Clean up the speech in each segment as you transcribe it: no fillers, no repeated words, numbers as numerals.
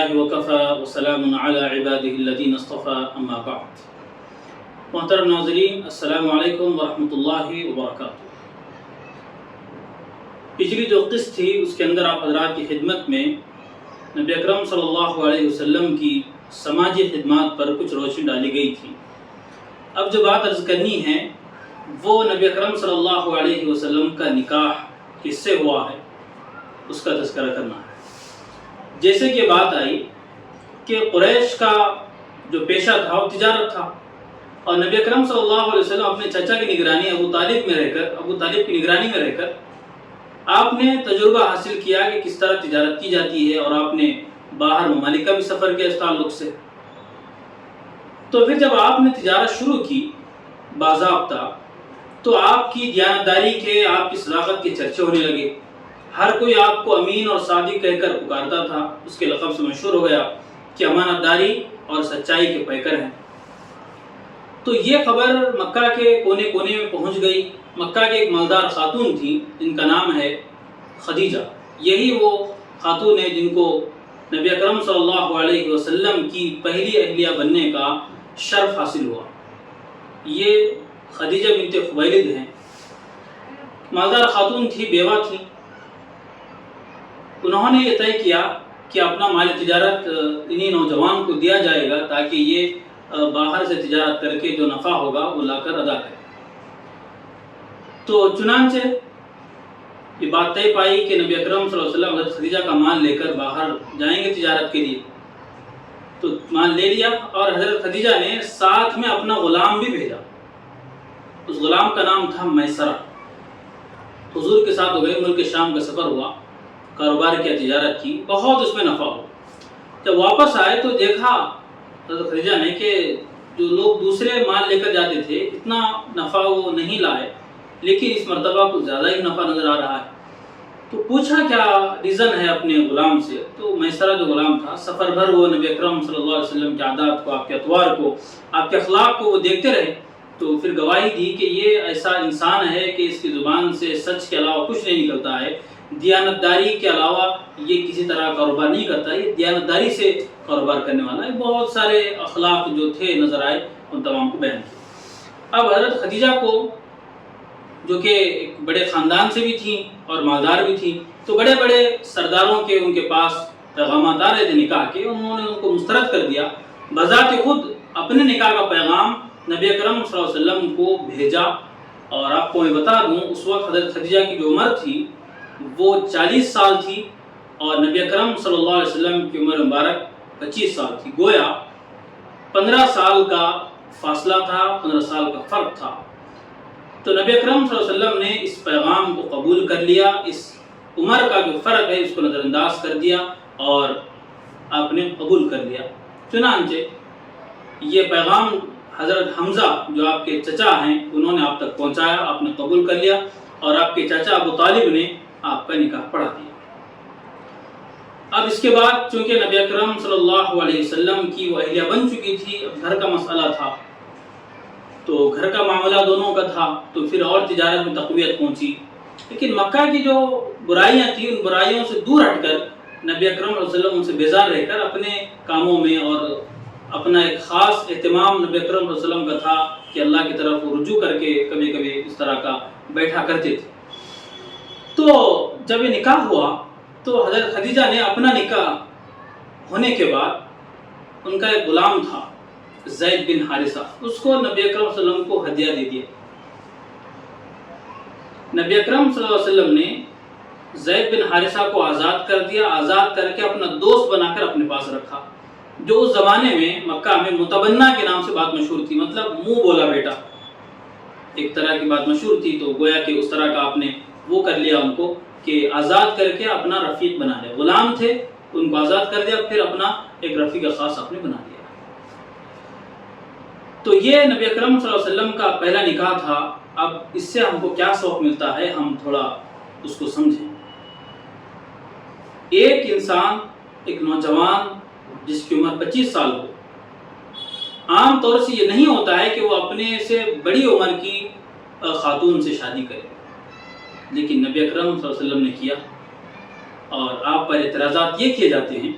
للہ وکفی وسلام علی عبادہ الذین اصطفی اما بعد۔ محترم ناظرین، السلام علیکم ورحمۃ اللہ وبرکاتہ۔ پچھلی جو قسط تھی اس کے اندر آپ حضرات کی خدمت میں نبی اکرم صلی اللہ علیہ وسلم کی سماجی خدمات پر کچھ روشنی ڈالی گئی تھی۔ اب جو بات عرض کرنی ہے وہ نبی اکرم صلی اللہ علیہ وسلم کا نکاح کس سے ہوا ہے اس کا تذکرہ کرنا ہے۔ جیسے کہ بات آئی کہ قریش کا جو پیشہ تھا وہ تجارت تھا، اور نبی اکرم صلی اللہ علیہ وسلم اپنے چچا کی نگرانی ابو طالب کی نگرانی میں رہ کر آپ نے تجربہ حاصل کیا کہ کس طرح تجارت کی جاتی ہے، اور آپ نے باہر ممالک کا بھی سفر کیا اس تعلق سے۔ تو پھر جب آپ نے تجارت شروع کی باضابطہ، تو آپ کی دیانتداری کے، آپ کی صداقت کے چرچے ہونے لگے۔ ہر کوئی آپ کو امین اور صادق کہہ کر پکارتا تھا، اس کے لقب سے مشہور ہو گیا کہ امانت داری اور سچائی کے پیکر ہیں۔ تو یہ خبر مکہ کے کونے کونے میں پہنچ گئی۔ مکہ کے ایک مالدار خاتون تھی جن کا نام ہے خدیجہ۔ یہی وہ خاتون ہے جن کو نبی اکرم صلی اللہ علیہ وسلم کی پہلی اہلیہ بننے کا شرف حاصل ہوا۔ یہ خدیجہ بنت خویلد ہیں، مالدار خاتون تھی، بیوہ تھی۔ انہوں نے یہ طے کیا کہ اپنا مال تجارت انہی نوجوان کو دیا جائے گا تاکہ یہ باہر سے تجارت کر کے جو نفع ہوگا وہ لا کر ادا کرے۔ تو چنانچہ یہ بات طے پائی کہ نبی اکرم صلی اللہ علیہ وسلم حضرت خدیجہ کا مال لے کر باہر جائیں گے تجارت کے لیے۔ تو مال لے لیا، اور حضرت خدیجہ نے ساتھ میں اپنا غلام بھی بھیجا۔ اس غلام کا نام تھا میسرہ۔ حضور کے ساتھ ہو گئے، ملک شام کا سفر ہوا، کاروبار کیا، تجارت کی، بہت اس میں نفع ہو۔ جب واپس آئے تو دیکھا حضرت خدیجہ نے کہ جو لوگ دوسرے مال لے کر جاتے تھے اتنا نفع وہ نہیں لائے، لیکن اس مرتبہ کچھ زیادہ ہی نفع نظر آ رہا ہے۔ تو پوچھا کیا ریزن ہے اپنے غلام سے، تو میسرہ جو غلام تھا سفر بھر وہ نبی اکرم صلی اللہ علیہ وسلم کے عادات کو، آپ کے اطوار کو، آپ کے اخلاق کو وہ دیکھتے رہے، تو پھر گواہی دی کہ یہ ایسا انسان ہے کہ اس کی زبان سے سچ کے علاوہ کچھ نہیں نکلتا ہے، دیانتداری کے علاوہ یہ کسی طرح کاروبار نہیں کرتا، یہ دیانتداری سے کاروبار کرنے والا ہے۔ بہت سارے اخلاق جو تھے نظر آئے، ان تمام کو بیان کیا۔ اب حضرت خدیجہ کو، جو کہ ایک بڑے خاندان سے بھی تھیں اور مالدار بھی تھیں، تو بڑے بڑے سرداروں کے ان کے پاس پیغامات آ رہے تھے نکاح کے، انہوں نے ان کو مسترد کر دیا۔ بذات خود اپنے نکاح کا پیغام نبی اکرم صلی اللہ علیہ وسلم کو بھیجا۔ اور آپ کو میں بتا دوں اس وقت حضرت خدیجہ کی جو عمر تھی وہ 40 سال تھی، اور نبی اکرم صلی اللہ علیہ وسلم کی عمر مبارک 25 سال تھی۔ گویا 15 سال کا فاصلہ تھا، 15 سال کا فرق تھا۔ تو نبی اکرم صلی اللہ علیہ وسلم نے اس پیغام کو قبول کر لیا، اس عمر کا جو فرق ہے اس کو نظر انداز کر دیا اور آپ نے قبول کر لیا۔ چنانچہ یہ پیغام حضرت حمزہ جو آپ کے چچا ہیں انہوں نے آپ تک پہنچایا، آپ نے قبول کر لیا، اور آپ کے چچا ابو طالب نے آپ کا نکاح پڑھا دیا۔ اب اس کے بعد چونکہ نبی اکرم صلی اللہ علیہ وسلم کی وہ اہلیہ بن چکی تھی، اب گھر کا مسئلہ تھا، تو گھر کا معاملہ دونوں کا تھا، تو پھر اور تجارت میں تقویت پہنچی۔ لیکن مکہ کی جو برائیاں تھیں ان برائیوں سے دور ہٹ کر نبی اکرم صلی اللہ علیہ وسلم ان سے بیزار رہ کر اپنے کاموں میں، اور اپنا ایک خاص اہتمام نبی اکرم صلی اللہ علیہ وسلم کا تھا کہ اللہ کی طرف وہ رجوع کر کے کبھی کبھی اس طرح کا بیٹھا کرتے تھے۔ تو جب یہ نکاح ہوا تو حضرت خدیجہ نے اپنا نکاح ہونے کے بعد ان کا ایک غلام تھا زید بن حارثہ، اس کو نبی اکرم صلی اللہ علیہ وسلم کو ہدیہ دے دیا۔ نبی اکرم صلی اللہ علیہ وسلم نے زید بن حارثہ کو آزاد کر دیا، آزاد کر کے اپنا دوست بنا کر اپنے پاس رکھا، جو اس زمانے میں مکہ میں متبنہ کے نام سے بات مشہور تھی، مطلب منہ بولا بیٹا ایک طرح کی بات مشہور تھی۔ تو گویا کہ اس طرح کا آپ نے وہ کر لیا ان کو کہ آزاد کر کے اپنا رفیق بنا لیا۔ غلام تھے ان کو آزاد کر دیا، پھر اپنا ایک رفیق خاص آپ نے بنا لیا۔ تو یہ نبی اکرم صلی اللہ علیہ وسلم کا پہلا نکاح تھا۔ اب اس سے ہم کو کیا سبق ملتا ہے، ہم تھوڑا اس کو سمجھیں۔ ایک انسان، ایک نوجوان جس کی عمر 25 سال ہو، عام طور سے یہ نہیں ہوتا ہے کہ وہ اپنے سے بڑی عمر کی خاتون سے شادی کرے، لیکن نبی اکرم صلی اللہ علیہ وسلم نے کیا، اور آپ پر اعتراضات یہ کیے جاتے ہیں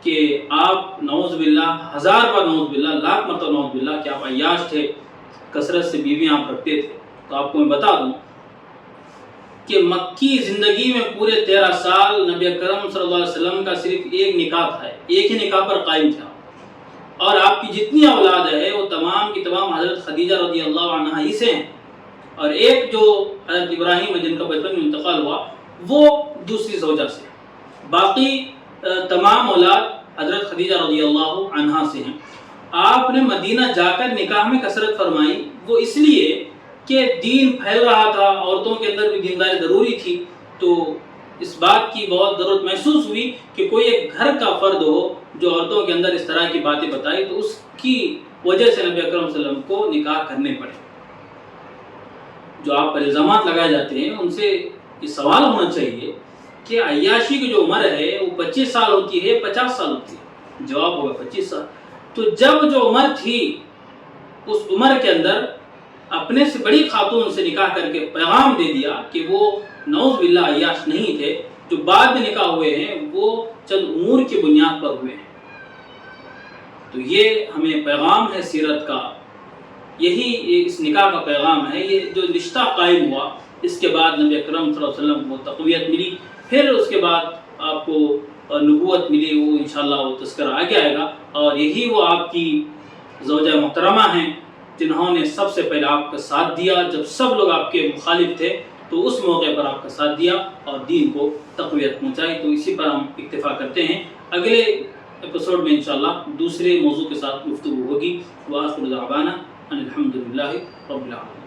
کہ آپ نعوذ باللہ 1000 بار نعوذ باللہ، لاکھ مرتبہ نعوذ باللہ کہ آپ عیاش تھے، کثرت سے بیویاں آپ رکھتے تھے. تو آپ کو میں بتا دوں کہ مکی زندگی میں پورے 13 سال نبی اکرم صلی اللہ علیہ وسلم کا صرف ایک نکاح تھا، ایک ہی نکاح پر قائم تھا، اور آپ کی جتنی اولاد ہے وہ تمام کی تمام حضرت خدیجہ رضی اللہ عنہا ہی سے ہیں، اور ایک جو حضرت ابراہیم جن کا بچپن میں انتقال ہوا وہ دوسری زوجہ سے، باقی تمام اولاد حضرت خدیجہ رضی اللہ عنہا سے ہیں. آپ نے مدینہ جا کر نکاح میں کثرت فرمائی، وہ اس لیے کہ دین پھیل رہا تھا، عورتوں کے اندر بھی دینداری ضروری تھی. تو اس بات کی بہت ضرورت محسوس ہوئی کہ کوئی ایک گھر کا فرد ہو جو عورتوں کے اندر اس طرح کی باتیں بتائی، تو اس کی وجہ سے نبی اکرم صلی اللہ علیہ وسلم کو نکاح کرنے پڑے. جو آپ پر الزامات لگائے جاتے ہیں ان سے یہ سوال ہونا چاہیے کہ عیاشی کی جو عمر ہے وہ 25 سال ہوتی ہے 50 سال ہوتی ہے؟ جواب ہوگا 25 سال. تو جب جو عمر تھی اس عمر کے اندر اپنے سے بڑی خاتون سے نکاح کر کے پیغام دے دیا کہ وہ نعوذ باللہ عیاش نہیں تھے، جو بعد میں نکاح ہوئے ہیں وہ چند امور کی بنیاد پر ہوئے ہیں. تو یہ ہمیں پیغام ہے سیرت کا، یہی اس نکاح کا پیغام ہے. یہ جو رشتہ قائم ہوا اس کے بعد نبی اکرم صلی اللہ علیہ وسلم کو تقویت ملی، پھر اس کے بعد آپ کو نبوت ملی، وہ انشاءاللہ وہ تذکرہ آگے آئے گا. اور یہی وہ آپ کی زوجہ محترمہ ہیں جنہوں نے سب سے پہلے آپ کا ساتھ دیا جب سب لوگ آپ کے مخالف تھے، تو اس موقع پر آپ کا ساتھ دیا اور دین کو تقویت پہنچائی. تو اسی پر ہم اکتفا کرتے ہیں. اگلے ایپیسوڈ میں انشاءاللہ دوسرے موضوع کے ساتھ گفتگو ہوگی. وآخر دعوانا ان الحمد للہ رب العالمین.